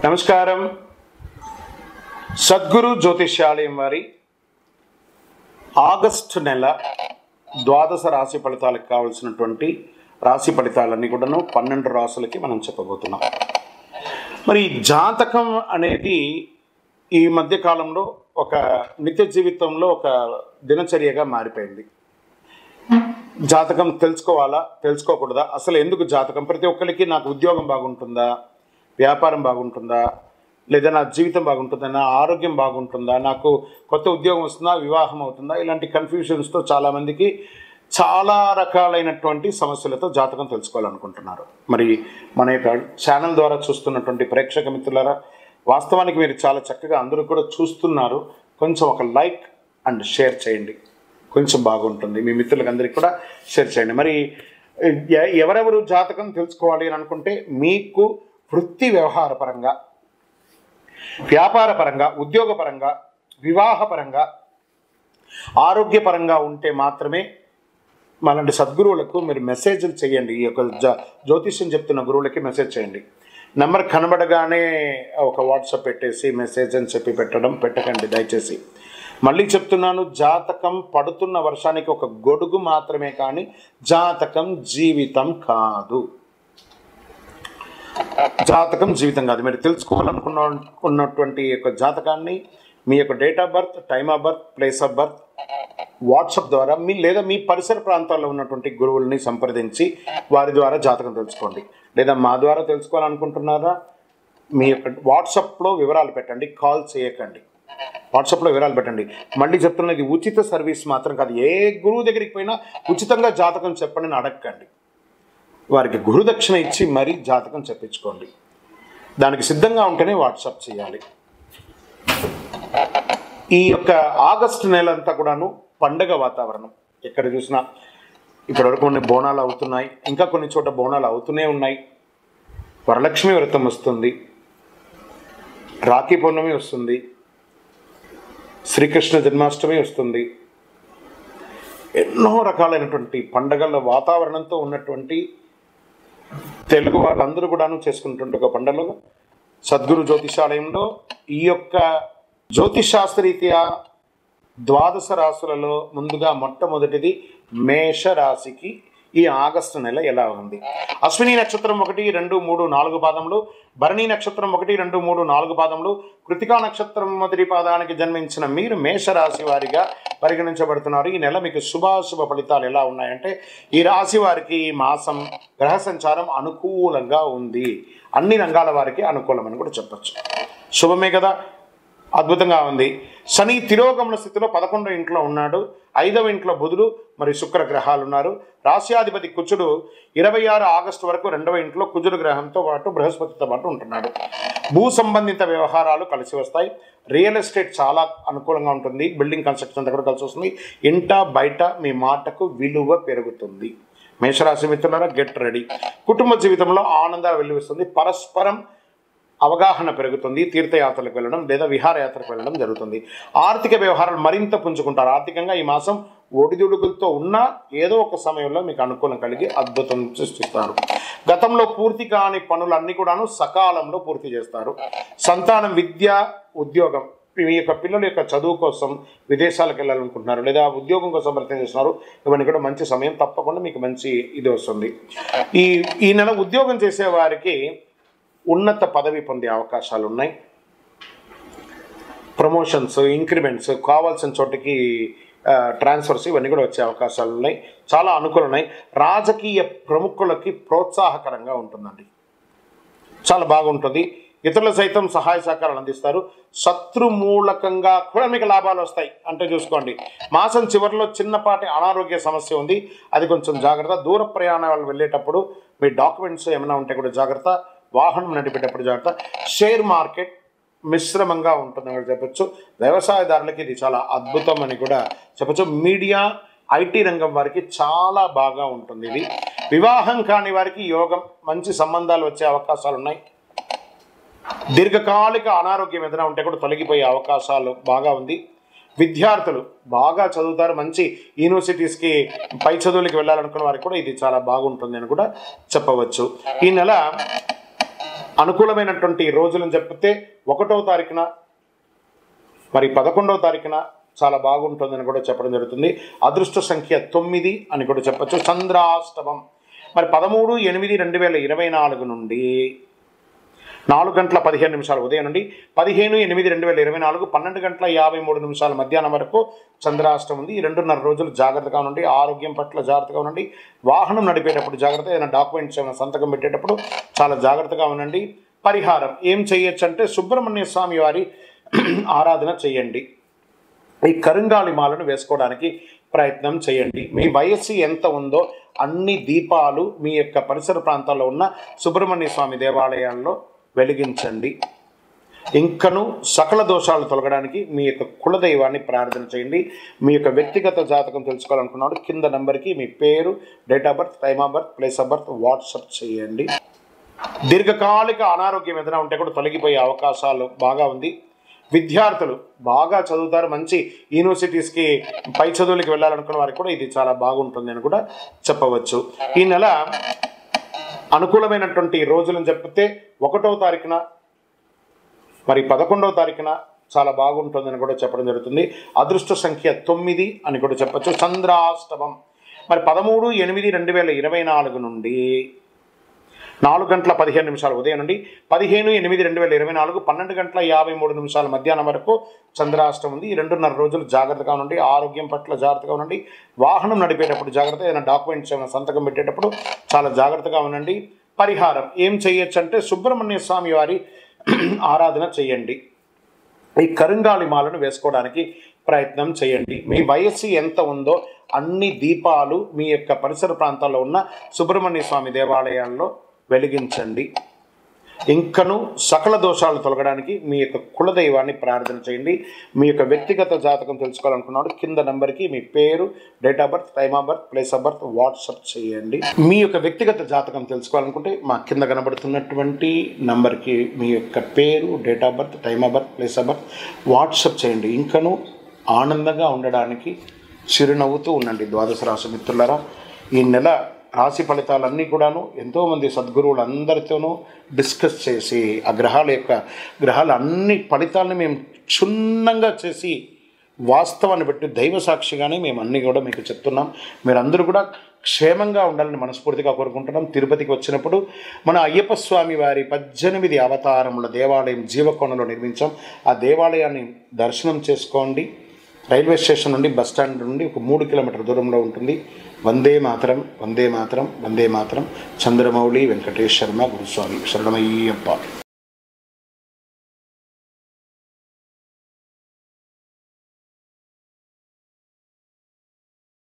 నమస్కారం. సద్గురు జ్యోతిష్యాలయం వారి ఆగస్టు నెల ద్వాదశ రాశి ఫలితాలకు కావలసినటువంటి రాశి ఫలితాలన్నీ కూడాను 12 రాశులకి మనం చెప్పబోతున్నాం. మరి జాతకం అనేది ఈ మధ్య కాలంలో ఒక నిత్య జీవితంలో ఒక దినచర్యగా మారిపోయింది. జాతకం తెలుసుకోవాలా, తెలుసుకోకూడదా, అసలు ఎందుకు జాతకం? ప్రతి ఒక్కరికి నాకు ఉద్యోగం బాగుంటుందా, వ్యాపారం బాగుంటుందా, లేదా నా జీవితం బాగుంటుందా, నా ఆరోగ్యం బాగుంటుందా, నాకు కొత్త ఉద్యోగం వస్తుందా, వివాహం అవుతుందా, ఇలాంటి కన్ఫ్యూషన్స్తో చాలామందికి చాలా రకాలైనటువంటి సమస్యలతో జాతకం తెలుసుకోవాలనుకుంటున్నారు. మరి మన యొక్క ఛానల్ ద్వారా చూస్తున్నటువంటి ప్రేక్షక మిత్రులారా, వాస్తవానికి మీరు చాలా చక్కగా అందరూ కూడా చూస్తున్నారు. కొంచెం ఒక లైక్ అండ్ షేర్ చేయండి, కొంచెం బాగుంటుంది. మీ మిత్రులకు అందరికీ కూడా షేర్ చేయండి. మరి ఎవరెవరు జాతకం తెలుసుకోవాలి అని అనుకుంటే, మీకు వృత్తి వ్యవహారపరంగా, వ్యాపారపరంగా, ఉద్యోగపరంగా, వివాహపరంగా, ఆరోగ్యపరంగా ఉంటే మాత్రమే మనలాంటి సద్గురువులకు మీరు మెసేజ్లు చేయండి. ఈ యొక్క జ్యోతిష్యం చెప్తున్న గురువులకి మెసేజ్ చేయండి. నెంబర్ కనబడగానే ఒక వాట్సాప్ పెట్టేసి మెసేజ్ అని చెప్పి పెట్టకండి దయచేసి. మళ్ళీ చెప్తున్నాను, జాతకం పడుతున్న వర్షానికి ఒక గొడుగు మాత్రమే, కానీ జాతకం జీవితం కాదు. జాతకం జీవితం కాదు. మీరు తెలుసుకోవాలనుకున్నటువంటి యొక్క జాతకాన్ని మీ యొక్క date of birth, time of birth, place of birth WhatsApp ద్వారా లేదా మీ పరిసర ప్రాంతాల్లో ఉన్నటువంటి గురువుల్ని సంప్రదించి వారి ద్వారా జాతకం తెలుసుకోండి. లేదా మా ద్వారా తెలుసుకోవాలనుకుంటున్నారా, మీ యొక్క వాట్సాప్లో వివరాలు పెట్టండి, కాల్ చేయకండి. వాట్సాప్లో వివరాలు పెట్టండి. మళ్ళీ చెప్తున్నది ఉచిత సర్వీస్ మాత్రం కాదు. ఏ గురువు దగ్గరికి పోయినా ఉచితంగా జాతకం చెప్పండి అని అడగకండి. వారికి గురుదక్షిణ ఇచ్చి మరీ జాతకం చెప్పించుకోండి. దానికి సిద్ధంగా ఉంటేనే వాట్సాప్ చేయాలి. ఈ యొక్క ఆగస్టు నెల అంతా కూడాను పండగ వాతావరణం. ఎక్కడ చూసినా ఇప్పటివరకు కొన్ని బోనాలు అవుతున్నాయి, ఇంకా కొన్ని చోట బోనాలు అవుతూనే ఉన్నాయి. వరలక్ష్మి వ్రతం వస్తుంది, రాఖీ పౌర్ణమి వస్తుంది, శ్రీకృష్ణ జన్మాష్టమి వస్తుంది. ఎన్నో రకాలైనటువంటి పండగల వాతావరణంతో ఉన్నటువంటి తెలుగు వాళ్ళందరూ కూడాను చేసుకుంటుంటే ఒక పండుగలో సద్గురు జ్యోతిషాలయంలో ఈ యొక్క జ్యోతిషాస్త్రరీత్యా ద్వాదశ రాశులలో ముందుగా మొట్టమొదటిది మేషరాశికి ఈ ఆగస్టు నెల ఎలా ఉంది? అశ్విని నక్షత్రం 1, 2, 3, 4 పాదములు, భరణి నక్షత్రం 1, 2, 3, 4 పాదములు, కృతికా నక్షత్రం మొదటి పాదానికి జన్మించిన మీరు మేషరాశి వారిగా పరిగణించబడుతున్నారు. ఈ నెల మీకు శుభాశుభ ఫలితాలు ఎలా ఉన్నాయంటే, ఈ రాశి వారికి ఈ మాసం గ్రహ సంచారం అనుకూలంగా ఉంది. అన్ని రంగాల వారికి అనుకూలమని కూడా చెప్పచ్చు. శుభమే కదా, అద్భుతంగా ఉంది. శని తిరోగమన స్థితిలో 11వ ఇంట్లో ఉన్నాడు. 5వ ఇంట్లో బుధుడు మరియు శుక్ర గ్రహాలు ఉన్నారు. రాశ్యాధిపతి కుజుడు 26 ఆగస్టు వరకు 2వ ఇంట్లో కుజుడు గ్రహంతో పాటు బృహస్పతితో పాటు ఉంటున్నాడు. భూ సంబంధిత వ్యవహారాలు కలిసి వస్తాయి. రియల్ ఎస్టేట్ చాలా అనుకూలంగా ఉంటుంది. బిల్డింగ్ కన్స్ట్రక్షన్ అంతా కూడా కలిసి వస్తుంది. ఇంట బయట మీ మాటకు విలువ పెరుగుతుంది. మేషరాశి మిత్రులారా, గెట్ రెడీ. కుటుంబ జీవితంలో ఆనందాలు వెల్లువిస్తుంది. పరస్పరం అవగాహన పెరుగుతుంది. తీర్థయాత్రలకు వెళ్ళడం లేదా విహారయాత్రకు వెళ్ళడం జరుగుతుంది. ఆర్థిక వ్యవహారాలు మరింత పుంజుకుంటారు. ఆర్థికంగా ఈ మాసం ఒడిదుడుకులతో ఉన్నా ఏదో ఒక సమయంలో మీకు అనుకూలం కలిగి అద్భుతం సృష్టిస్తారు. గతంలో పూర్తి కాని పనులన్నీ కూడాను సకాలంలో పూర్తి చేస్తారు. సంతానం, విద్య, ఉద్యోగం, మీ యొక్క పిల్లల యొక్క చదువు కోసం విదేశాలకు వెళ్ళాలనుకుంటున్నారు లేదా ఉద్యోగం కోసం ప్రయత్నం చేస్తున్నారు, ఇవన్నీ కూడా మంచి సమయం. తప్పకుండా మీకు మంచి ఇది వస్తుంది. ఈ నెల ఉద్యోగం చేసే వారికి ఉన్నత పదవి పొందే అవకాశాలు ఉన్నాయి. ప్రమోషన్స్, ఇంక్రిమెంట్స్, కావాల్సిన చోటికి ట్రాన్స్ఫర్స్ ఇవన్నీ కూడా వచ్చే అవకాశాలు ఉన్నాయి. చాలా అనుకూలం ఉన్నాయి. రాజకీయ ప్రముఖులకి ప్రోత్సాహకరంగా ఉంటుందండి, చాలా బాగుంటుంది. ఇతరులు సైతం సహాయ సహకారాలు అందిస్తారు. శత్రుమూలకంగా కూడా మీకు లాభాలు వస్తాయి. అంటే చూసుకోండి, మాసం చివరిలో చిన్నపాటి అనారోగ్య సమస్య ఉంది, అది కొంచెం జాగ్రత్త. దూర ప్రయాణాలు వెళ్ళేటప్పుడు మీ డాక్యుమెంట్స్ ఏమైనా ఉంటే కూడా జాగ్రత్త. వాహనం నడిపేటప్పుడు జాగ్రత్త. షేర్ మార్కెట్ మిశ్రమంగా ఉంటుందని చెప్పచ్చు. వ్యవసాయదారులకి ఇది చాలా అద్భుతం అని కూడా చెప్పచ్చు. మీడియా, ఐటీ రంగం వారికి చాలా బాగా ఉంటుంది ఇది. వివాహం కాని వారికి యోగం, మంచి సంబంధాలు వచ్చే అవకాశాలు ఉన్నాయి. దీర్ఘకాలిక అనారోగ్యం ఏదైనా ఉంటే కూడా తొలగిపోయే అవకాశాలు బాగా ఉంది. విద్యార్థులు బాగా చదువుతారు. మంచి యూనివర్సిటీస్కి పై చదువులకి వెళ్ళాలనుకున్న వారికి కూడా ఇది చాలా బాగుంటుంది అని కూడా చెప్పవచ్చు. ఈ నెల అనుకూలమైనటువంటి రోజులను చెప్తే 1వ తారీఖున మరి 11వ తారీఖున చాలా బాగుంటుందని కూడా చెప్పడం జరుగుతుంది. అదృష్ట సంఖ్య 9 అని కూడా చెప్పచ్చు. చంద్రాష్టమం మరి 13/8/2024 నుండి 4:15 ఉదయం నుండి 15/8/2024 12:53 మధ్యాహ్నం వరకు చంద్రాష్టమం ఉంది. ఈ 2.5 రోజులు జాగ్రత్తగా ఉండండి. ఆరోగ్యం పట్ల జాగ్రత్తగా ఉండండి. వాహనం నడిపేటప్పుడు జాగ్రత్త, ఏదైనా డాక్యుమెంట్స్ ఏమైనా సంతకం పెట్టేటప్పుడు చాలా జాగ్రత్తగా ఉండండి. పరిహారం ఏం చేయొచ్చు అంటే సుబ్రహ్మణ్య స్వామి వారి ఆరాధన చేయండి. ఈ కరుంగాలి మాలను వేసుకోవడానికి ప్రయత్నం చేయండి. మీ వయస్సు ఎంత ఉందో అన్ని దీపాలు మీ యొక్క పరిసర ప్రాంతాల్లో ఉన్న సుబ్రహ్మణ్య స్వామి దేవాలయాల్లో వెలిగించండి. ఇంకను సకల దోషాలు తొలగడానికి మీ యొక్క కులదైవాన్ని ప్రార్థన చేయండి. మీ యొక్క వ్యక్తిగత జాతకం తెలుసుకోవాలనుకున్నాడు కింద నంబర్కి మీ పేరు, date of birth, time of birth, place of birth WhatsApp చేయండి. దీర్ఘకాలిక అనారోగ్యం ఏదైనా ఉంటే కూడా తొలగిపోయే అవకాశాలు బాగా ఉంది. విద్యార్థులు బాగా చదువుతారు, మంచి యూనివర్సిటీస్కి పై చదువులకి వెళ్ళాలనుకున్న వారికి కూడా ఇది చాలా బాగుంటుంది అని కూడా చెప్పవచ్చు. ఈ నెల అనుకూలమైనటువంటి రోజులను చెప్తే 1వ తారీఖున మరి 11వ తారీఖున చాలా బాగుంటుందని కూడా చెప్పడం జరుగుతుంది. అదృష్ట సంఖ్య 9 అని కూడా చెప్పచ్చు. చంద్రాష్టమం మరి 13/8/2024 నుండి 4:15 ఉదయం నుండి 15/8/2024 12:53 మధ్యాహ్నం వరకు చంద్రాష్టమం ఉంది. ఈ 2.5 రోజులు జాగ్రత్తగా ఉండండి. ఆరోగ్యం పట్ల జాగ్రత్తగా ఉండండి. వాహనం నడిపేటప్పుడు జాగ్రత్త, ఏదైనా డాక్యుమెంట్స్ ఏమైనా సంతకం పెట్టేటప్పుడు చాలా జాగ్రత్తగా ఉండండి. పరిహారం ఏం చేయొచ్చు అంటే సుబ్రహ్మణ్య స్వామి వారి ఆరాధన చేయండి. ఈ కరుంగాలి మాలను వేసుకోవడానికి ప్రయత్నం చేయండి. మీ వయస్సు ఎంత ఉందో అన్ని దీపాలు మీ యొక్క పరిసర ప్రాంతాల్లో ఉన్న సుబ్రహ్మణ్య స్వామి దేవాలయాల్లో వెలిగించండి. ఇంకను సకల దోషాలు తొలగడానికి మీ యొక్క కులదైవాన్ని ప్రార్థన చేయండి. మీ యొక్క వ్యక్తిగత జాతకం తెలుసుకోవాలనుకున్నాడు కింద నంబర్కి మీ పేరు, date of birth, time of birth, place of birth WhatsApp చేయండి. మీ యొక్క వ్యక్తిగత జాతకం తెలుసుకోవాలనుకుంటే మా కింద కనబడుతున్నటువంటి నంబర్కి మీ యొక్క పేరు, date of birth, time of birth, place of birth WhatsApp చేయండి. ఇంకను ఆనందంగా ఉండడానికి చిరునవ్వుతూ ఉండండి. ద్వాదశ రాశి మిత్రులారా, ఈ నెల రాశి ఫలితాలన్నీ కూడాను ఎంతోమంది సద్గురువులు అందరితోనూ డిస్కస్ చేసి ఆ గ్రహాల అన్ని ఫలితాలని మేము క్షుణ్ణంగా చేసి వాస్తవాన్ని బట్టి దైవ సాక్షిగానే మేము అన్నీ కూడా మీకు చెప్తున్నాం. మీరందరూ కూడా క్షేమంగా ఉండాలని మనస్ఫూర్తిగా కోరుకుంటున్నాం. తిరుపతికి వచ్చినప్పుడు మన అయ్యప్ప స్వామి వారి 18 అవతారముల దేవాలయం జీవకోణంలో నిర్మించాం. ఆ దేవాలయాన్ని దర్శనం చేసుకోండి. రైల్వే స్టేషన్ నుండి బస్ స్టాండ్ నుండి ఒక 3 కిలోమీటర్ల దూరంలో ఉంటుంది. వందే మాతరం, వందే మాతరం, వందే మాతరం. చంద్రమౌళి వెంకటేష్ శర్మ గురుస్వామి. శరణమయ్యప్ప.